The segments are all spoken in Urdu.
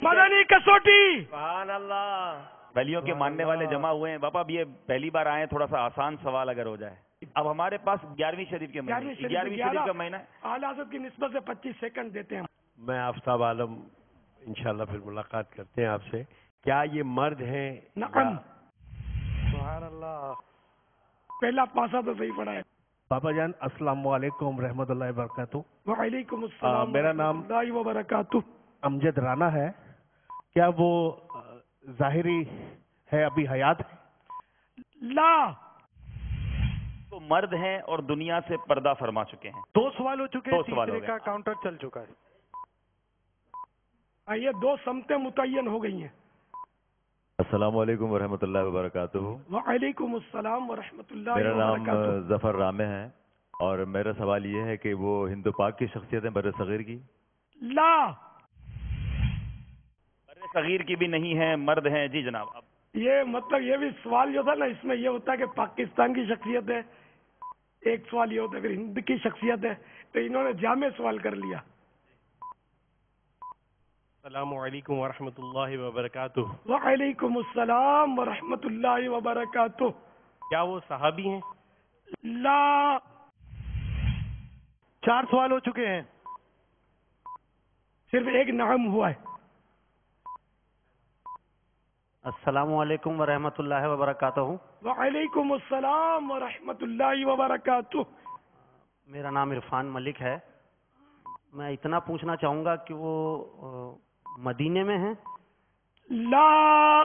مدنی کسوٹی. سبحان اللہ. ولیوں کے ماننے والے جمع ہوئے ہیں. باپا اب یہ پہلی بار آئے ہیں، تھوڑا سا آسان سوال اگر ہو جائے. اب ہمارے پاس 11ویں شریف کے مہینے 11ویں شریف کا مہینہ ہے. اعلی حضرت کی نسبت سے 25 سیکنڈ دیتے ہیں. میں آفتاب عالم انشاءاللہ پھر ملاقات کرتے ہیں آپ سے. کیا یہ مرد ہیں؟ نعم. سبحان اللہ. پہلا پاسا تو صحیح پڑا ہے. بابا جان السلام علیکم رحمۃ اللہ وبرکاتہ. وعلیکم السلام میرا نام ورحمۃ اللہ وبرکاتہ. امجد رانا ہے. کیا وہ ظاہری ہے، ابھی حیات ہے؟ لا. تو مرد ہیں اور دنیا سے پردہ فرما چکے ہیں. 2 سوال ہو چکے ہیں، 2 سوال ہو تیسرے گئے. کا کاؤنٹر چل چکا ہے. یہ 2 سمتیں متعین ہو گئی ہیں. السلام علیکم ورحمۃ اللہ وبرکاتہ. وعلیکم السلام ورحمۃ اللہ میرا نام وبرکاتہ. ظفر رامے ہے اور میرا سوال یہ ہے کہ وہ ہند و پاک کی شخصیت ہے بر صغیر کی؟ لا. بر صغیر کی بھی نہیں ہے، مرد ہیں. جی جناب. اب یہ مطلب یہ بھی سوال جو تھا نا، اس میں یہ ہوتا ہے کہ پاکستان کی شخصیت ہے. ایک سوال یہ ہوتا ہے اگر ہند کی شخصیت ہے تو انہوں نے جامع سوال کر لیا. السلام علیکم ورحمۃ اللہ وبرکاتہ. وعلیکم السلام ورحمۃ اللہ وبرکاتہ. کیا وہ صحابی ہیں؟ لا. 4 سوال ہو چکے ہیں. صرف ایک نعم ہوا ہے. السلام علیکم ورحمۃ اللہ وبرکاتہ. وعلیکم السلام ورحمۃ اللہ وبرکاتہ. میرا نام عرفان ملک ہے. میں اتنا پوچھنا چاہوں گا کہ وہ مدینے میں ہیں؟ لا.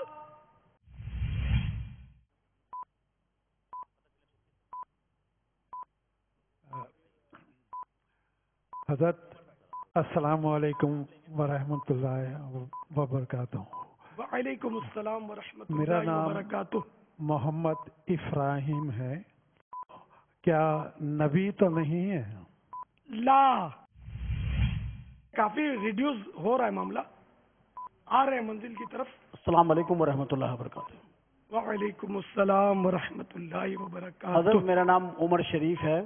حضرت السلام علیکم ورحمۃ اللہ وبرکاتہ. وعلیکم السلام ورحمۃ میرا اللہ نام وبرکاتہ. محمد ابراہیم ہے. کیا نبی تو نہیں ہے؟ لا. کافی ریڈیوس ہو رہا ہے معاملہ، آ رہے ہیں منزل کی طرف. السلام علیکم ورحمۃ اللہ وبرکاتہ. وعلیکم السلام ورحمۃ اللہ وبرکاتہ. حضرت میرا نام عمر شریف ہے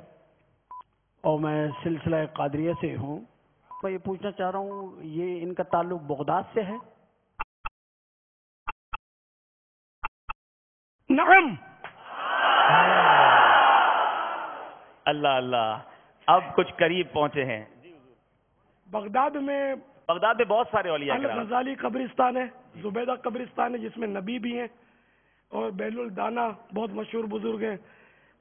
اور میں سلسلہ قادریہ سے ہوں. میں یہ پوچھنا چاہ رہا ہوں، یہ ان کا تعلق بغداد سے ہے؟ نعم. اللہ اللہ. اب کچھ قریب پہنچے ہیں. بغداد میں بہت سارے اولیاء کرام. الغزالی قبرستان ہے، زبیدہ قبرستان ہے جس میں نبی بھی ہیں، اور بیل الدانا بہت مشہور بزرگ ہیں،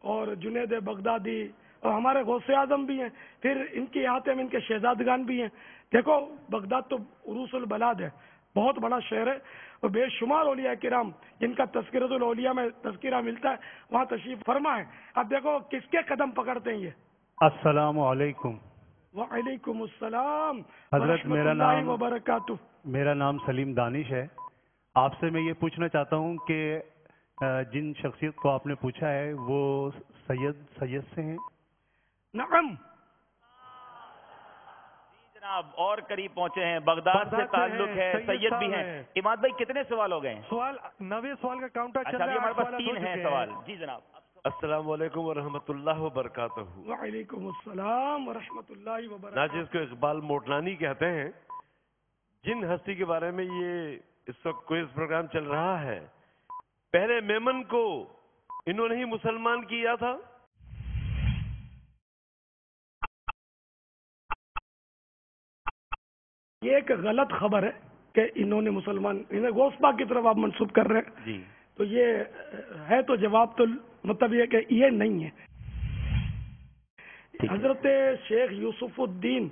اور جنید بغدادی، اور ہمارے غوث اعظم بھی ہیں. پھر ان کے احاطے میں ان کے شہزادگان بھی ہیں. دیکھو بغداد تو عروس البلاد ہے، بہت بڑا شہر ہے، اور بے شمار اولیاء کرام جن کا تذکرۃ الاولیاء میں تذکرہ ملتا ہے وہاں تشریف فرما ہے. اب دیکھو کس کے قدم پکڑتے ہیں یہ. السلام علیکم. وعلیکم السلام حضرت ورحمۃ میرا اللہ نام وبرکاتہ. میرا نام سلیم دانش ہے. آپ سے میں یہ پوچھنا چاہتا ہوں کہ جن شخصیت کو آپ نے پوچھا ہے وہ سید سے ہیں؟ نعم. جناب اور قریب پہنچے ہیں. بغداد سے تعلق ہے، سید بھی ہیں. اماد بھائی کتنے سوال ہو گئے ہیں؟ سوال 9ویں سوال کا کاؤنٹر چل اچھا رہا ہے. ہمارے پاس 3 ہیں سوال. جی جناب. السلام علیکم ورحمۃ اللہ وبرکاتہ. وعلیکم السلام ورحمۃ اللہ وبرکاتہ. نا جس کو اقبال موٹلانی کہتے ہیں، جن ہستی کے بارے میں یہ اس وقت کوئز پروگرام چل رہا ہے، پہلے میمن کو انہوں نے ہی مسلمان کیا تھا. یہ ایک غلط خبر ہے کہ انہوں نے مسلمان، انہیں غوث پاک کی طرف آپ منسوب کر رہے ہیں. جی تو یہ ہے، تو جواب تو مطلب یہ کہ یہ نہیں ہے. حضرت شیخ یوسف الدین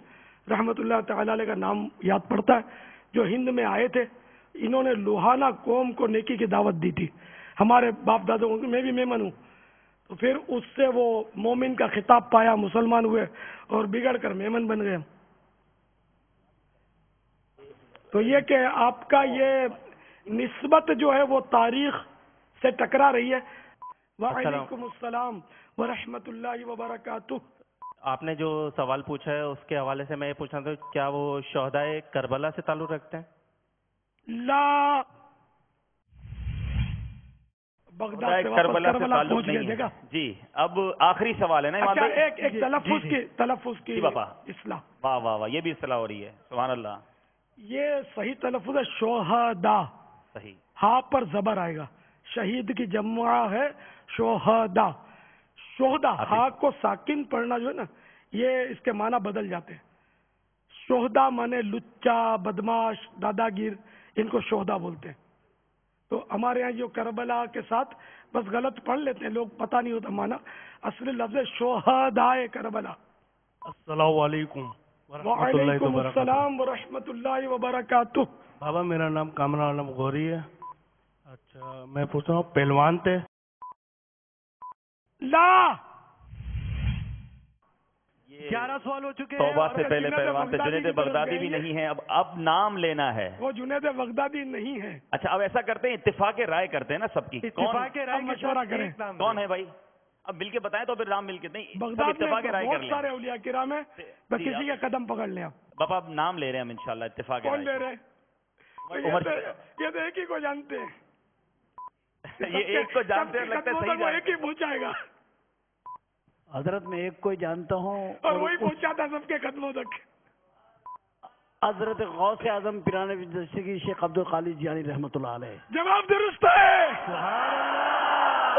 رحمت اللہ تعالی علیہ کا نام یاد پڑتا ہے، جو ہند میں آئے تھے. انہوں نے لوہانا قوم کو نیکی کی دعوت دی تھی. ہمارے باپ دادا، میں بھی میمن ہوں، تو پھر اس سے وہ مومن کا خطاب پایا، مسلمان ہوئے اور بگڑ کر میمن بن گئے. تو یہ کہ آپ کا یہ نسبت جو ہے وہ تاریخ سے ٹکرا رہی ہے. وعلیکم السلام ورحمۃ اللہ وبرکاتہ. آپ نے جو سوال پوچھا ہے اس کے حوالے سے میں یہ پوچھنا تھا، کیا وہ شہدائے کربلا سے تعلق رکھتے ہیں؟ لا. بغداد سے کربلا سے کربلا تعلق پہنچ گئے. نہیں ہے. دیکھا. جی اب آخری سوال ہے نا امام اچھا بھائی؟ ایک تلفظ کی جی بابا. اصلاح. واہ واہ واہ، یہ بھی اصلاح ہو رہی ہے. سبحان اللہ. یہ صحیح تلفظ ہے شہداء، صحیح. ہاں پر زبر آئے گا. شہید کی جمع ہے شہداء. شہداء ہاں کو ساکن پڑھنا جو ہے نا یہ اس کے معنی بدل جاتے ہیں. شہداء مانے لچا، بدماش، دادا گیر، ان کو شہداء بولتے ہیں. تو ہمارے یہاں جو کربلا کے ساتھ بس غلط پڑھ لیتے ہیں لوگ، پتہ نہیں ہوتا معنی. اصل لفظ شہداء کربلا. السلام علیکم ورحمۃ اللہ وعلیکم وبرکاتہ. السلام ورحمۃ اللہ وبرکاتہ. بابا میرا نام کامران عالم غوری ہے. اچھا میں پوچھ رہا ہوں پہلوان تھے؟ لا 11 سوال ہو چکے ہیں. توبہ سے اور پہلے جنید پہلوان تھے. بغدادی جنید کی طرف بغدادی گئے بھی ہیں. نہیں ہے. اب نام لینا ہے. وہ جنید بغدادی نہیں ہے. اچھا اب ایسا کرتے ہیں اتفاق رائے کرتے ہیں نا سب کی. اتفاق رائے اب کے مشورہ ساتھ کریں. ایک نام کون ہے بھائی؟ اب مل کے بتائیں تو پھر نام مل کے نہیں. سب بغداد میں اتفاق رائے کر بہت لیں. سارے اولیاء کرام ہیں، بس کسی کے قدم پکڑ لیں. آپ باپا اب نام لے رہے ہیں ہم انشاءاللہ اتفاق کون لے رائے. رہے ہیں؟ یہ تو ایک ہی کو جانتے ہیں. یہ ایک کو جانتے ہیں لگتا ہے صحیح وہ ایک جانتے ہی پہنچائے گا حضرت میں ایک کو جانتا ہوں اور وہی پہنچاتا ہے سب کے قدموں تک. حضرت غوث اعظم پیران دستگیر شیخ عبد القادر جیلانی رحمۃ اللہ علیہ. جواب درست ہے.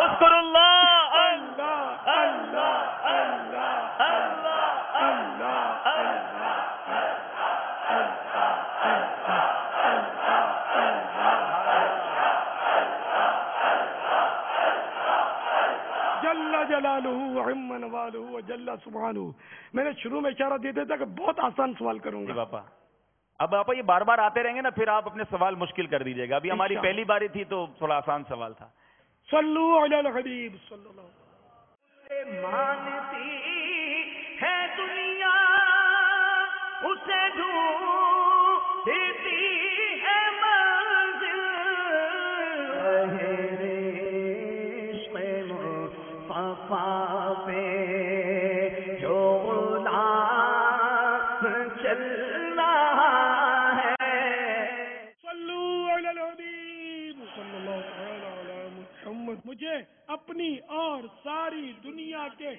اذکر اللہ. اللہ اللہ اللہ اللہ اللہ جل جلالہ وعم نوالہ وجل سبحانہ. میں نے شروع میں اشارہ دیا تھا کہ بہت آسان سوال کروں جی گا. باپا اب باپا یہ بار بار آتے رہیں گے نا پھر آپ اپنے سوال مشکل کر دیجیے گا. ابھی ہماری انشاءاللہ. پہلی باری تھی تو تھوڑا آسان سوال تھا. صلو علی الحبیب صلی اللہ علیہ وسلم. مانتی ہے دنیا اسے ڈھونڈتی ہے منزل. مصطفیٰ پہ جو غلام چل رہا ہے. صلو علی الحبیب صلی اللہ تعالی علی محمد. مجھے اپنی اور ساری دنیا کے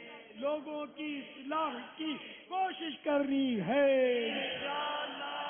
لوگوں کی اصلاح کی کوشش کرنی ہے. انشاءاللہ.